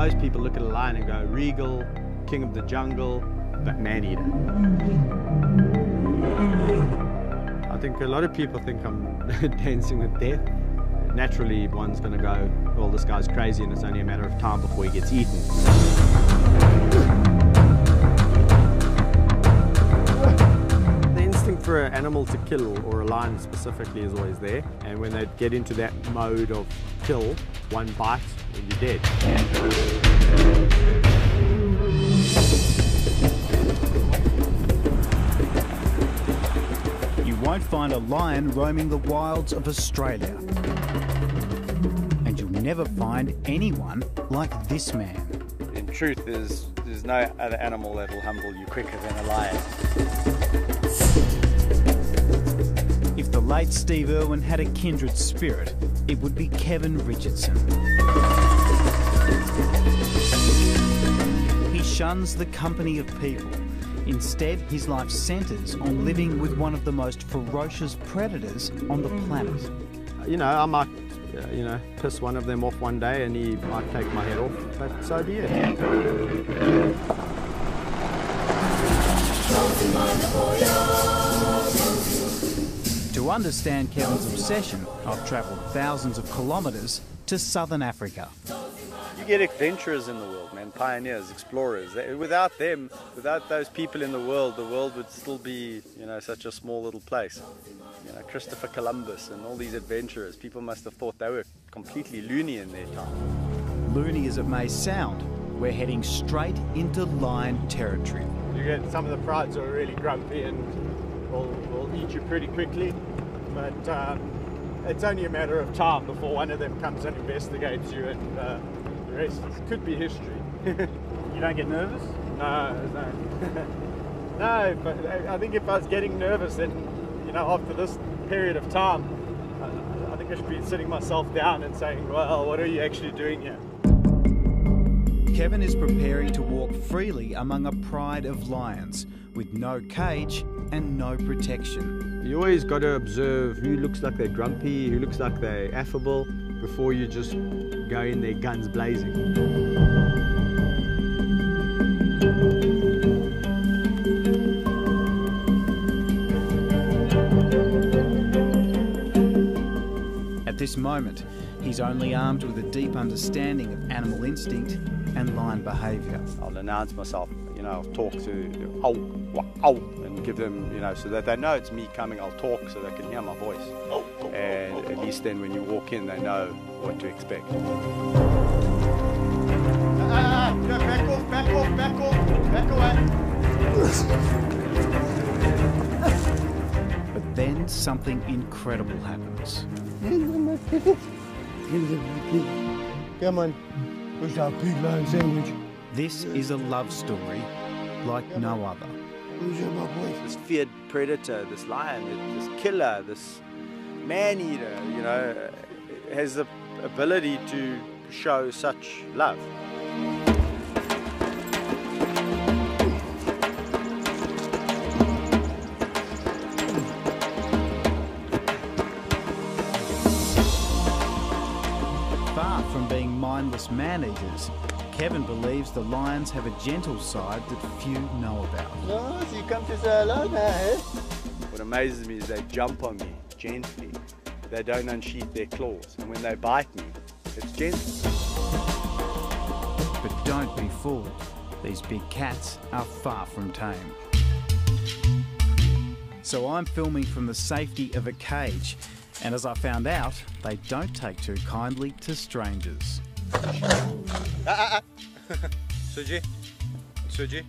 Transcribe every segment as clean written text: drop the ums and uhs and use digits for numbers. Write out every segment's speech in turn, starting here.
most people look at a lion and go regal, king of the jungle, but man-eater. I think a lot of people think I'm dancing with death. Naturally, one's going to go, well, this guy's crazy and it's only a matter of time before he gets eaten. The instinct for an animal to kill, or a lion specifically, is always there. And when they get into that mode of kill, one bite and you're dead. You won't find a lion roaming the wilds of Australia. And you'll never find anyone like this man. In truth, there's no other animal that will humble you quicker than a lion. If the late Steve Irwin had a kindred spirit, it would be Kevin Richardson. He shuns the company of people. Instead, his life centres on living with one of the most ferocious predators on the planet. You know, I might, piss one of them off one day and he might take my head off, but so be it. To understand Kevin's obsession, I've travelled thousands of kilometres to southern Africa. You get adventurers in the world, man, pioneers, explorers. Without them, without those people in the world would still be, such a small little place. Christopher Columbus and all these adventurers, people must have thought they were completely loony in their time. Loony as it may sound, we're heading straight into lion territory. You get some of the prides who are really grumpy and will eat you pretty quickly, but it's only a matter of time before one of them comes and investigates you, and the rest could be history. You don't get nervous? No. No, but I think if I was getting nervous, then, after this period of time, I think I should be sitting myself down and saying, well, what are you actually doing here? Kevin is preparing to walk freely among a pride of lions with no cage and no protection. You always got to observe who looks like they're grumpy, who looks like they're affable, before you just go in there guns blazing. At this moment, he's only armed with a deep understanding of animal instinct and lion behaviour. I'll announce myself, I'll talk to ow, ow, and give them, so that they know it's me coming. I'll talk so they can hear my voice. And at least then when you walk in, they know what to expect. Back away. But then something incredible happens. Come on, push our pig lion sandwich. This is a love story like no other. This feared predator, this lion, this killer, this man-eater, has the ability to show such love. Far from being mindless man-eaters, Kevin believes the lions have a gentle side that few know about. No, so you come to say hello now, eh? What amazes me is they jump on me gently. They don't unsheath their claws, and when they bite me, it's gentle. But don't be fooled. These big cats are far from tame. So I'm filming from the safety of a cage, and as I found out, they don't take too kindly to strangers. Suji.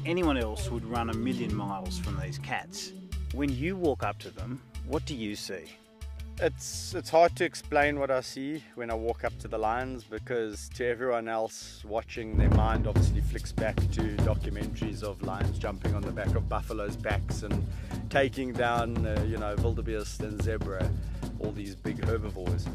Anyone else would run a million miles from these cats. When you walk up to them, what do you see? It's hard to explain what I see when I walk up to the lions, because to everyone else watching, their mind obviously flicks back to documentaries of lions jumping on the back of buffaloes' backs and taking down, wildebeest and zebra, all these big herbivores.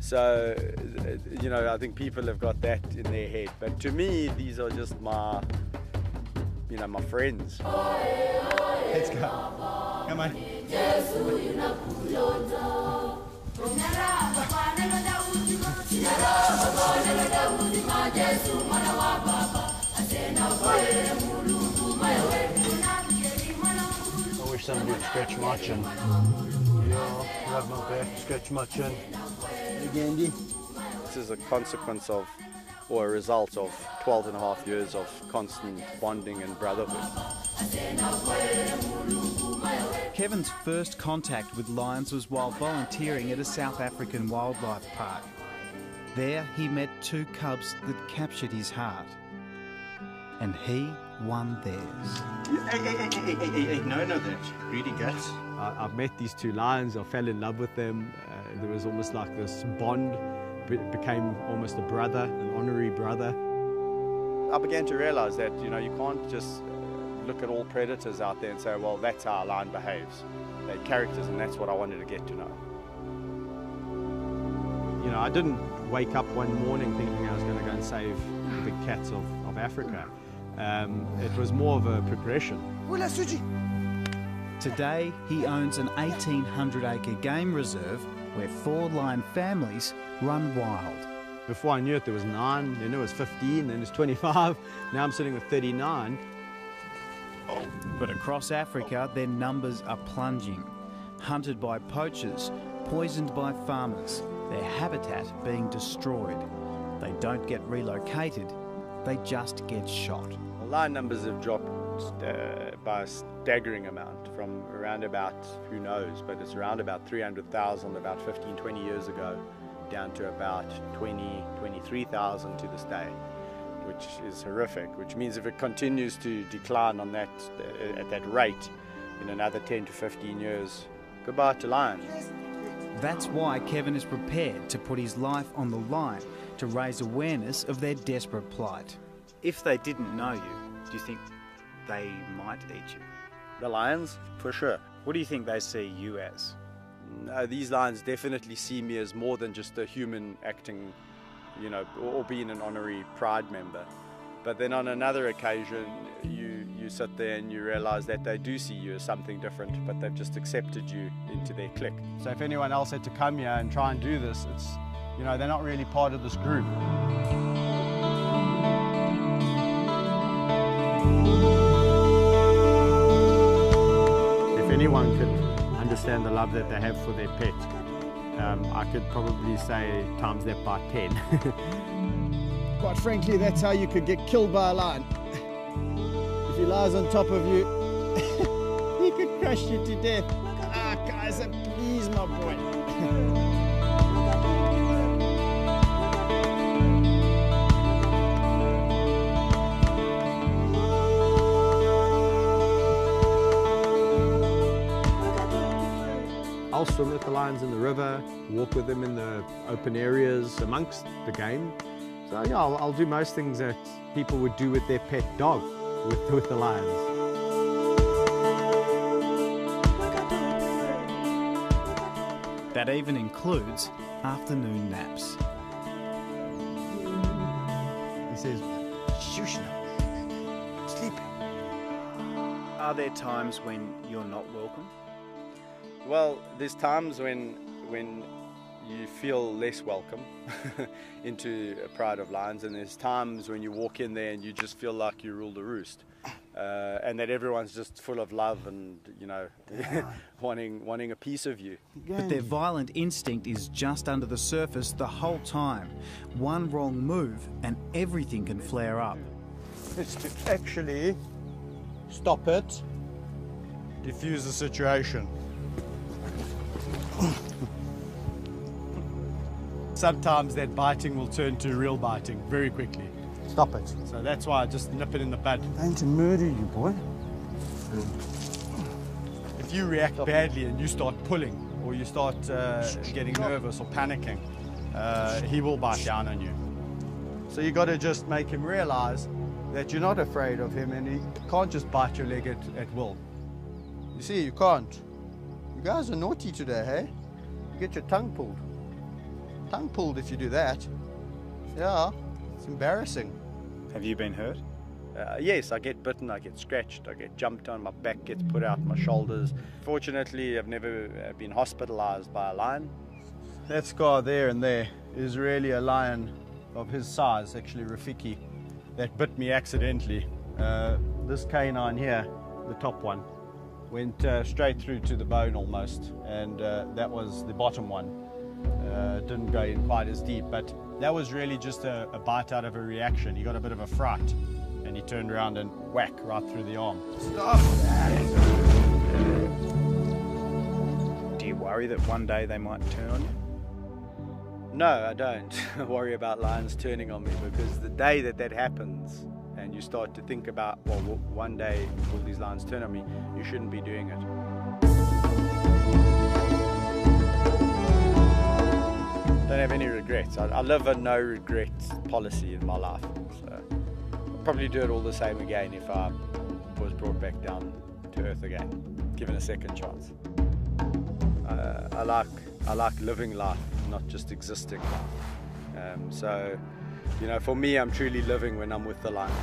So, I think people have got that in their head. But to me, these are just my friends. Let's go. Come on. I wish somebody would scratch my chin. Yeah, rub my back, scratch my chin. Again, this is a consequence of, or a result of, 12 and a half years of constant bonding and brotherhood. Kevin's first contact with lions was while volunteering at a South African wildlife park. There he met two cubs that captured his heart, and he won theirs. Hey, no, that's greedy guts. I've met these two lions, I fell in love with them. There was almost like this bond, became almost a brother, an honorary brother. I began to realize that, you can't just look at all predators out there and say, well, that's how a lion behaves. They're characters, and that's what I wanted to get to know. I didn't wake up one morning thinking I was going to go and save the big cats of Africa. It was more of a progression. Today he owns an 1,800-acre game reserve where 4 lion families run wild. Before I knew it, there was 9, then there was 15, then there's 25. Now I'm sitting with 39. But across Africa, their numbers are plunging. Hunted by poachers, poisoned by farmers, their habitat being destroyed. They don't get relocated, they just get shot. The lion numbers have dropped by a staggering amount from around about, who knows, but it's around about 300,000 about 15, 20 years ago, down to about 20, 23,000 to this day, which is horrific, which means if it continues to decline on that, at that rate in another 10 to 15 years, goodbye to lions. That's why Kevin is prepared to put his life on the line to raise awareness of their desperate plight. If they didn't know you, do you think they might eat you? The lions, for sure. What do you think they see you as? No, these lions definitely see me as more than just a human acting, or being an honorary pride member. But then on another occasion, you sit there and you realize that they do see you as something different, but they've just accepted you into their clique. So if anyone else had to come here and try and do this, it's, they're not really part of this group. If anyone could understand the love that they have for their pet, I could probably say times that by 10. Quite frankly, that's how you could get killed by a lion. If he lies on top of you, he could crush you to death. Ah, Kaiser, please, my boy. I'll swim with the lions in the river, walk with them in the open areas amongst the game. So yeah, I'll do most things that people would do with their pet dog, with the lions. That even includes afternoon naps. He says, shush now, I'm sleeping. Are there times when you're not welcome? Well, there's times when you feel less welcome into a pride of lions, and there's times when you walk in there and you just feel like you rule the roost, and that everyone's just full of love and wanting a piece of you. But their violent instinct is just under the surface the whole time. One wrong move and everything can flare up. It's to actually stop it, diffuse the situation. Sometimes that biting will turn to real biting very quickly. Stop it. So that's why I just nip it in the bud. I'm going to murder you, boy. If you react badly and you start pulling, or you start getting nervous or panicking, he will bite down on you. So you got to just make him realize that you're not afraid of him, and he can't just bite your leg at will. You see, you can't. You guys are naughty today, hey? You get your tongue pulled. Tongue pulled if you do that. Yeah, it's embarrassing. Have you been hurt? Yes, I get bitten, I get scratched, I get jumped on, my back gets put out, my shoulders. Fortunately, I've never been hospitalized by a lion. That scar there and there is really a lion of his size, actually Rafiki, that bit me accidentally. This canine here, the top one, went straight through to the bone almost, and that was the bottom one. Didn't go in quite as deep, but that was really just a bite out of a reaction. He got a bit of a fright and he turned around and whack right through the arm. Stop that! Do you worry that one day they might turn on you? No, I don't worry about lions turning on me, because the day that happens and you start to think about, well, one day will these lions turn on me, you shouldn't be doing it. Don't have any regrets. I live a no regrets policy in my life, so I'd probably do it all the same again if I was brought back down to earth again, given a second chance. I like living life, not just existing life. So, you know, for me, I'm truly living when I'm with the lions.